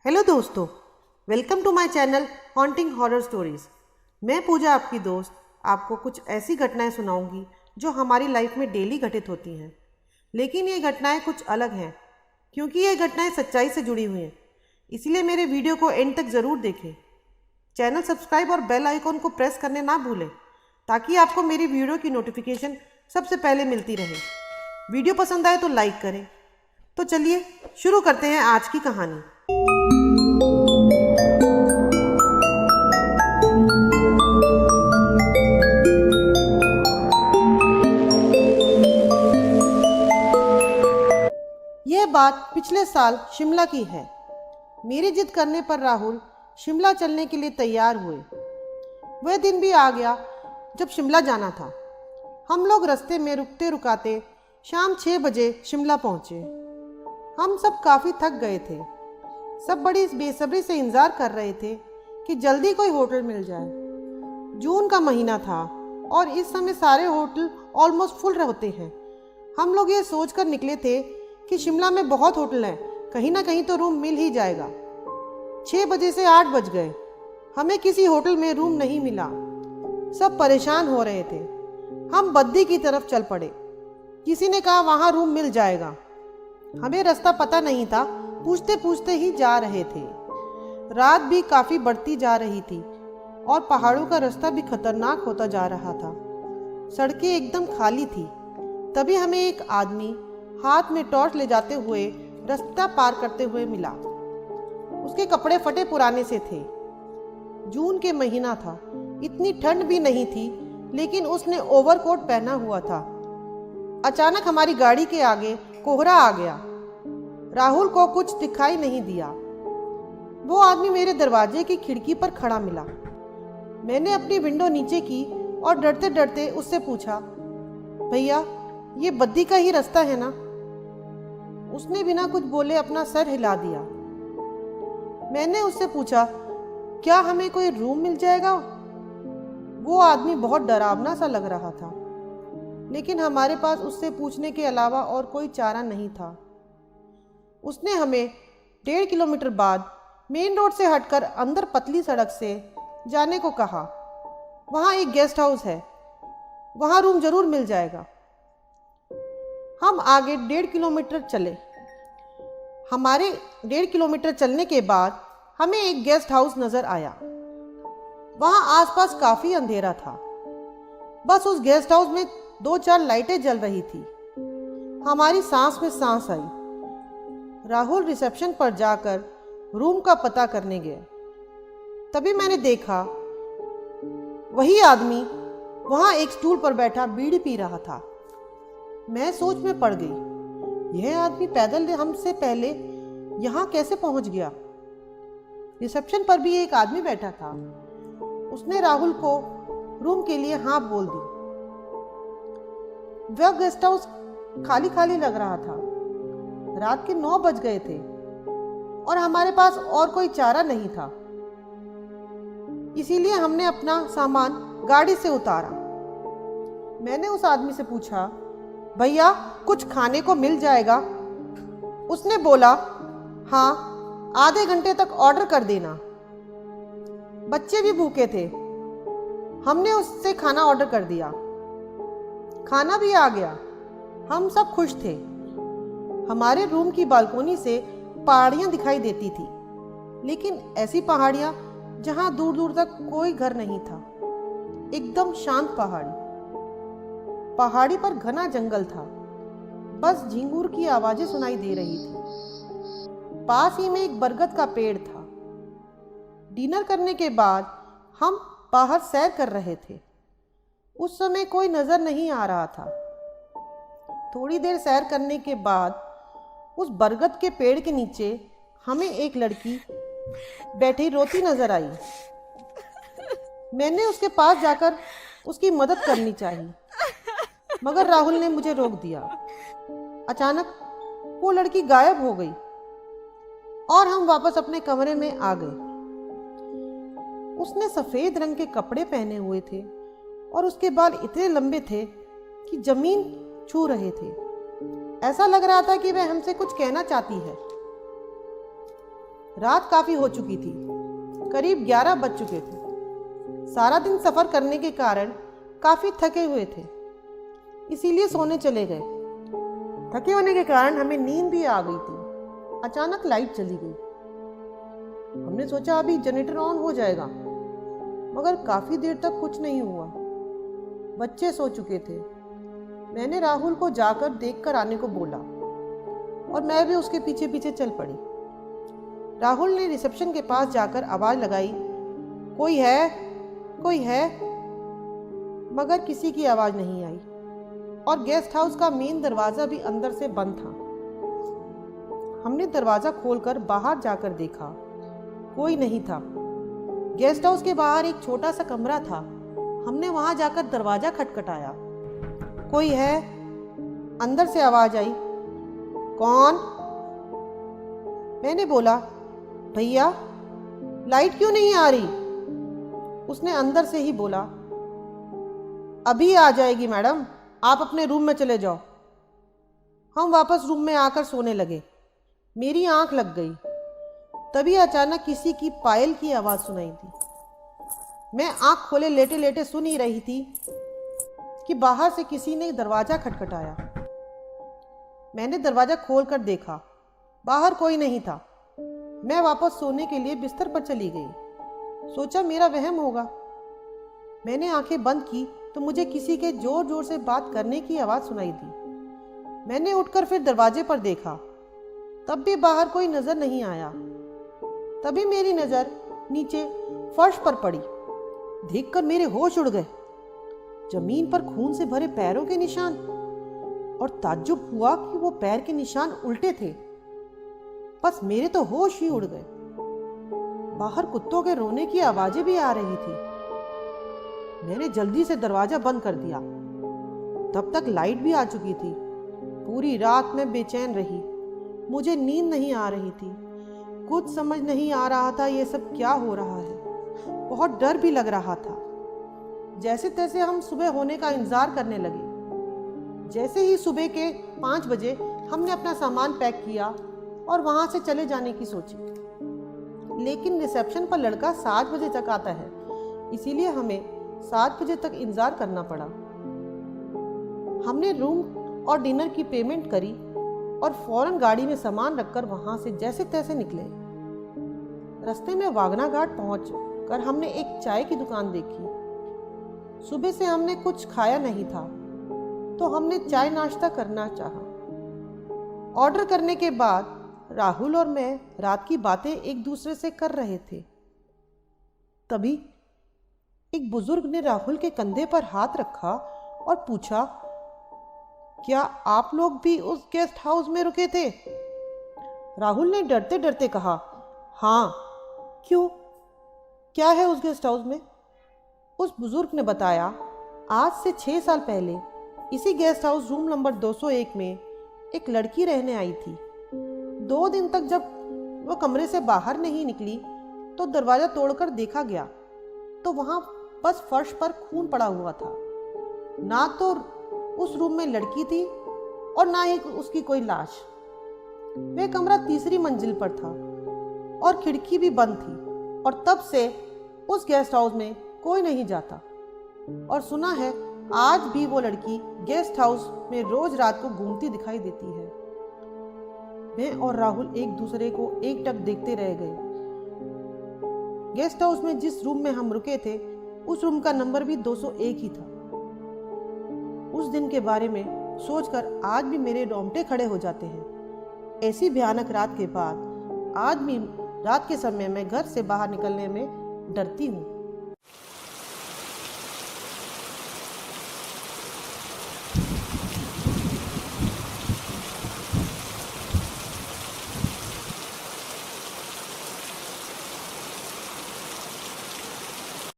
Hello दोस्तों, welcome to my channel haunting horror stories. मैं पूजा, आपकी दोस्त, आपको कुछ ऐसी घटनाएं सुनाऊंगी जो हमारी लाइफ में डेली घटित होती हैं। लेकिन ये घटनाएं कुछ अलग हैं क्योंकि ये घटनाएं सच्चाई से जुड़ी हुई हैं। इसलिए मेरे वीडियो को एंड तक ज़रूर देखें। चैनल सब्सक्राइब और बेल आइकॉन को प्रेस करने ना भूलें ताकि आपको मेरी वीडियो की नोटिफिकेशन सबसे पहले मिलती रहे। वीडियो पसंद आए तो लाइक करें। तो चलिए शुरू करते हैं आज की कहानी। यह बात पिछले साल शिमला की है। मेरी जिद करने पर राहुल शिमला चलने के लिए तैयार हुए। वह दिन भी आ गया जब शिमला जाना था। हम लोग रास्ते में रुकते रुकाते शाम 6 बजे शिमला पहुंचे। हम सब काफ़ी थक गए थे। सब बड़ी बेसब्री से इंतज़ार कर रहे थे कि जल्दी कोई होटल मिल जाए। जून का महीना था और इस समय सारे होटल ऑलमोस्ट फुल होते हैं। हम लोग ये सोचकर निकले थे कि शिमला में बहुत होटल हैं, कहीं ना कहीं तो रूम मिल ही जाएगा। 6 बजे से 8 बज गए, हमें किसी होटल में रूम नहीं मिला। सब परेशान हो रहे थे। हम बद्दी की तरफ चल पड़े। किसी ने कहा वहाँ रूम मिल जाएगा। हमें रास्ता पता नहीं था, पूछते पूछते ही जा रहे थे। रात भी काफ़ी बढ़ती जा रही थी और पहाड़ों का रास्ता भी खतरनाक होता जा रहा था। सड़कें एकदम खाली थी। तभी हमें एक आदमी हाथ में टॉर्च ले जाते हुए रास्ता पार करते हुए मिला। उसके कपड़े फटे पुराने से थे। जून के महीना था, इतनी ठंड भी नहीं थी, लेकिन उसने ओवरकोट पहना हुआ था। अचानक हमारी गाड़ी के आगे कोहरा आ गया। राहुल को कुछ दिखाई नहीं दिया। वो आदमी मेरे दरवाजे की खिड़की पर खड़ा मिला। मैंने अपनी विंडो नीचे की और डरते डरते उससे पूछा, भैया ये बद्दी का ही रास्ता है ना? उसने बिना कुछ बोले अपना सर हिला दिया। मैंने उससे पूछा, क्या हमें कोई रूम मिल जाएगा? वो आदमी बहुत डरावना सा लग रहा था, लेकिन हमारे पास उससे पूछने के अलावा और कोई चारा नहीं था। उसने हमें 1.5 किलोमीटर बाद मेन रोड से हटकर अंदर पतली सड़क से जाने को कहा। वहाँ एक गेस्ट हाउस है, वहाँ रूम जरूर मिल जाएगा। हम आगे 1.5 किलोमीटर चले। हमारे 1.5 किलोमीटर चलने के बाद हमें एक गेस्ट हाउस नजर आया। वहाँ आसपास काफ़ी अंधेरा था। बस उस गेस्ट हाउस में 2-4 लाइटें जल रही थी। हमारी सांस में सांस आई। राहुल रिसेप्शन पर जाकर रूम का पता करने गया। तभी मैंने देखा वही आदमी वहाँ एक स्टूल पर बैठा बीड़ी पी रहा था। मैं सोच में पड़ गई, यह आदमी पैदल हमसे पहले यहाँ कैसे पहुँच गया? रिसेप्शन पर भी एक आदमी बैठा था। उसने राहुल को रूम के लिए हाँ बोल दी। वह गेस्ट हाउस खाली खाली लग रहा था। रात के 9 बज गए थे और हमारे पास और कोई चारा नहीं था। इसीलिए हमने अपना सामान गाड़ी से उतारा। मैंने उस आदमी से पूछा, भैया कुछ खाने को मिल जाएगा? उसने बोला, हाँ, आधे घंटे तक ऑर्डर कर देना। बच्चे भी भूखे थे। हमने उससे खाना ऑर्डर कर दिया। खाना भी आ गया। हम सब खुश थे। हमारे रूम की बालकोनी से पहाड़ियाँ दिखाई देती थी, लेकिन ऐसी पहाड़ियाँ जहाँ दूर दूर तक कोई घर नहीं था। एकदम शांत पहाड़ी पर घना जंगल था। बस झिंगूर की आवाजें सुनाई दे रही थी। पास ही में एक बरगद का पेड़ था। डिनर करने के बाद हम बाहर सैर कर रहे थे। उस समय कोई नजर नहीं आ रहा था। थोड़ी देर सैर करने के बाद उस बरगद के पेड़ के नीचे हमें एक लड़की बैठी रोती नजर आई। मैंने उसके पास जाकर उसकी मदद करनी चाहिए, मगर राहुल ने मुझे रोक दिया। अचानक वो लड़की गायब हो गई और हम वापस अपने कमरे में आ गए। उसने सफेद रंग के कपड़े पहने हुए थे और उसके बाल इतने लंबे थे कि जमीन छू रहे थे। ऐसा लग रहा था कि वह हमसे कुछ कहना चाहती है। रात काफ़ी हो चुकी थी, करीब 11 बज चुके थे। सारा दिन सफ़र करने के कारण काफ़ी थके हुए थे, इसीलिए सोने चले गए। थके होने के कारण हमें नींद भी आ गई थी। अचानक लाइट चली गई। हमने सोचा अभी जनरेटर ऑन हो जाएगा, मगर काफ़ी देर तक कुछ नहीं हुआ। बच्चे सो चुके थे। मैंने राहुल को जाकर देखकर आने को बोला और मैं भी उसके पीछे पीछे चल पड़ी। राहुल ने रिसेप्शन के पास जाकर आवाज़ लगाई, कोई है, कोई है, मगर किसी की आवाज़ नहीं आई और गेस्ट हाउस का मेन दरवाज़ा भी अंदर से बंद था। हमने दरवाज़ा खोलकर बाहर जाकर देखा, कोई नहीं था। गेस्ट हाउस के बाहर एक छोटा सा कमरा था। हमने वहां जाकर दरवाज़ा खटखटाया। कोई है? अंदर से आवाज़ आई, कौन? मैंने बोला, भैया लाइट क्यों नहीं आ रही? उसने अंदर से ही बोला, अभी आ जाएगी मैडम, आप अपने रूम में चले जाओ। हम वापस रूम में आकर सोने लगे। मेरी आंख लग गई। तभी अचानक किसी की पायल की आवाज़ सुनाई दी। मैं आंख खोले लेटे लेटे सुन ही रही थी कि बाहर से किसी ने दरवाज़ा खटखटाया। मैंने दरवाज़ा खोलकर देखा, बाहर कोई नहीं था। मैं वापस सोने के लिए बिस्तर पर चली गई। सोचा मेरा वहम होगा। मैंने आंखें बंद की तो मुझे किसी के जोर जोर से बात करने की आवाज़ सुनाई दी। मैंने उठकर फिर दरवाजे पर देखा, तब भी बाहर कोई नज़र नहीं आया। तभी मेरी नज़र नीचे फर्श पर पड़ी। देखकर मेरे होश उड़ गए। जमीन पर खून से भरे पैरों के निशान, और ताज्जुब हुआ कि वो पैर के निशान उल्टे थे। बस मेरे तो होश ही उड़ गए। बाहर कुत्तों के रोने की आवाजें भी आ रही थी। मैंने जल्दी से दरवाजा बंद कर दिया। तब तक लाइट भी आ चुकी थी। पूरी रात मैं बेचैन रही। मुझे नींद नहीं आ रही थी। कुछ समझ नहीं आ रहा था ये सब क्या हो रहा है। बहुत डर भी लग रहा था। जैसे तैसे हम सुबह होने का इंतजार करने लगे। जैसे ही सुबह के 5 बजे हमने अपना सामान पैक किया और वहां से चले जाने की सोची, लेकिन रिसेप्शन पर लड़का 7 बजे तक आता है, इसीलिए हमें 7 बजे तक इंतजार करना पड़ा। हमने रूम और डिनर की पेमेंट करी और फौरन गाड़ी में सामान रखकर वहां से जैसे तैसे निकले। रास्ते में वागना घाट पहुंच कर हमने एक चाय की दुकान देखी। सुबह से हमने कुछ खाया नहीं था, तो हमने चाय नाश्ता करना चाहा। ऑर्डर करने के बाद राहुल और मैं रात की बातें एक दूसरे से कर रहे थे। तभी एक बुजुर्ग ने राहुल के कंधे पर हाथ रखा और पूछा, क्या आप लोग भी उस गेस्ट हाउस में रुके थे? राहुल ने डरते डरते कहा, हाँ। क्यों? क्या है उस गेस्ट हाउस में? उस बुजुर्ग ने बताया, आज से 6 साल पहले इसी गेस्ट हाउस रूम नंबर 201 में एक लड़की रहने आई थी। 2 दिन तक जब वो कमरे से बाहर नहीं निकली तो दरवाज़ा तोड़कर देखा गया तो वहाँ बस फर्श पर खून पड़ा हुआ था। ना तो उस रूम में लड़की थी और ना ही उसकी कोई लाश। वह कमरा 3री मंजिल पर था और खिड़की भी बंद थी, और तब से उस गेस्ट हाउस में कोई नहीं जाता। और सुना है आज भी वो लड़की गेस्ट हाउस में रोज रात को घूमती दिखाई देती है। मैं और राहुल एक दूसरे को एकटक देखते रह गए। गेस्ट हाउस में जिस रूम में हम रुके थे उस रूम का नंबर भी 201 ही था। उस दिन के बारे में सोचकर आज भी मेरे रोंगटे खड़े हो जाते हैं। ऐसी भयानक रात के बाद आज भी रात के समय मैं घर से बाहर निकलने में डरती हूँ।